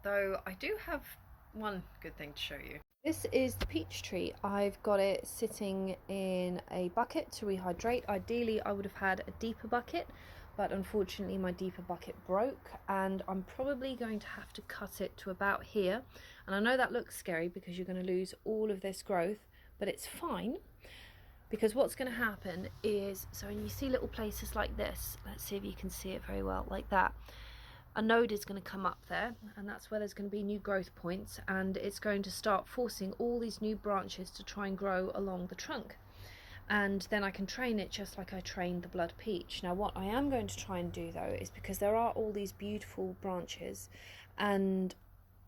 though I do have one good thing to show you. This is the peach tree. I've got it sitting in a bucket to rehydrate. Ideally, I would have had a deeper bucket, but unfortunately my deeper bucket broke, and I'm probably going to have to cut it to about here. And I know that looks scary because you're going to lose all of this growth, but it's fine, because what's going to happen is, so when you see little places like this, let's see if you can see it very well, like that, a node is going to come up there, and that's where there's going to be new growth points, and it's going to start forcing all these new branches to try and grow along the trunk. And then I can train it just like I trained the blood peach. Now what I am going to try and do though is, because there are all these beautiful branches, and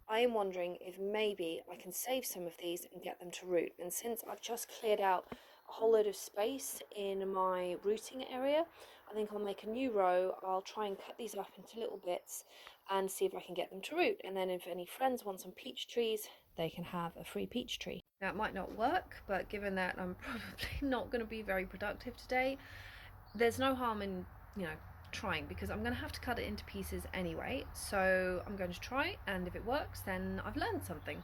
I am wondering if maybe I can save some of these and get them to root. And since I've just cleared out a whole load of space in my rooting area, I think I'll make a new row. I'll try and cut these up into little bits and see if I can get them to root. And then if any friends want some peach trees, they can have a free peach tree. Now it might not work, but given that I'm probably not going to be very productive today, there's no harm in, trying, because I'm going to have to cut it into pieces anyway. So I'm going to try, and if it works, then I've learned something.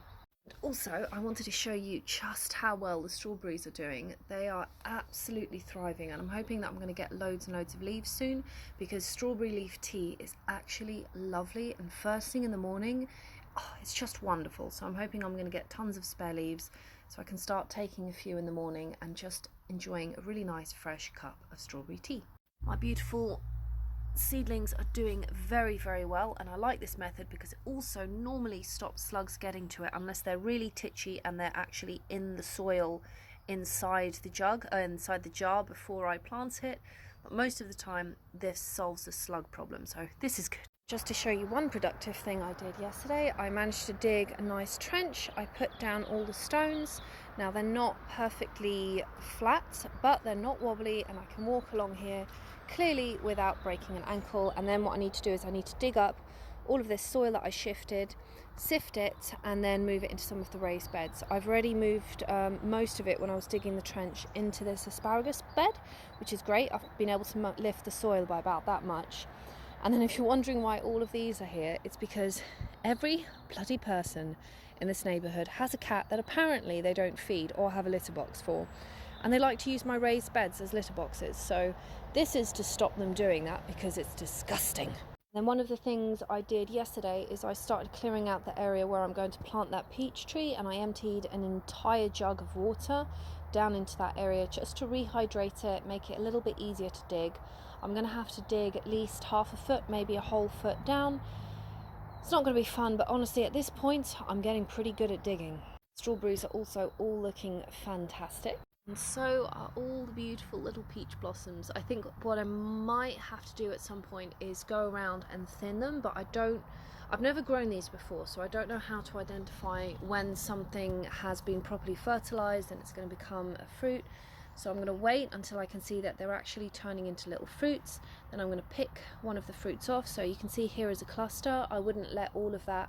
Also, I wanted to show you just how well the strawberries are doing. They are absolutely thriving, and I'm hoping that I'm going to get loads and loads of leaves soon, because strawberry leaf tea is actually lovely, and first thing in the morning, it's just wonderful. So I'm hoping I'm going to get tons of spare leaves so I can start taking a few in the morning and just enjoying a really nice fresh cup of strawberry tea. My beautiful seedlings are doing very, very well, and I like this method because it also normally stops slugs getting to it unless they're really titchy and they're actually in the soil inside the jar before I plant it. But most of the time this solves the slug problem, so this is good. Just to show you one productive thing I did yesterday, I managed to dig a nice trench. I put down all the stones. Now they're not perfectly flat, but they're not wobbly, and I can walk along here clearly without breaking an ankle. And then what I need to do is I need to dig up all of this soil that I shifted, sift it, and then move it into some of the raised beds. I've already moved most of it when I was digging the trench into this asparagus bed, which is great. I've been able to lift the soil by about that much. And then if you're wondering why all of these are here, it's because every bloody person in this neighbourhood has a cat that apparently they don't feed or have a litter box for. And they like to use my raised beds as litter boxes. So this is to stop them doing that, because it's disgusting. Then one of the things I did yesterday is I started clearing out the area where I'm going to plant that peach tree, and I emptied an entire jug of water down into that area just to rehydrate it, make it a little bit easier to dig. I'm going to have to dig at least half a foot, maybe a whole foot down. It's not going to be fun, but honestly at this point I'm getting pretty good at digging. Strawberries are also all looking fantastic, and so are all the beautiful little peach blossoms. I think what I might have to do at some point is go around and thin them, but I've never grown these before, so I don't know how to identify when something has been properly fertilized and it's going to become a fruit. So I'm going to wait until I can see that they're actually turning into little fruits. Then I'm going to pick one of the fruits off. So you can see here is a cluster. I wouldn't let all of that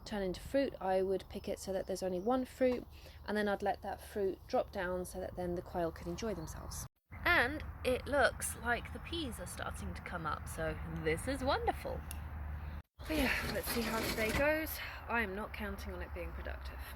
turn into fruit. I would pick it so that there's only one fruit, and then I'd let that fruit drop down so that then the quail could enjoy themselves. And it looks like the peas are starting to come up, so this is wonderful. But yeah, let's see how today goes. I am not counting on it being productive.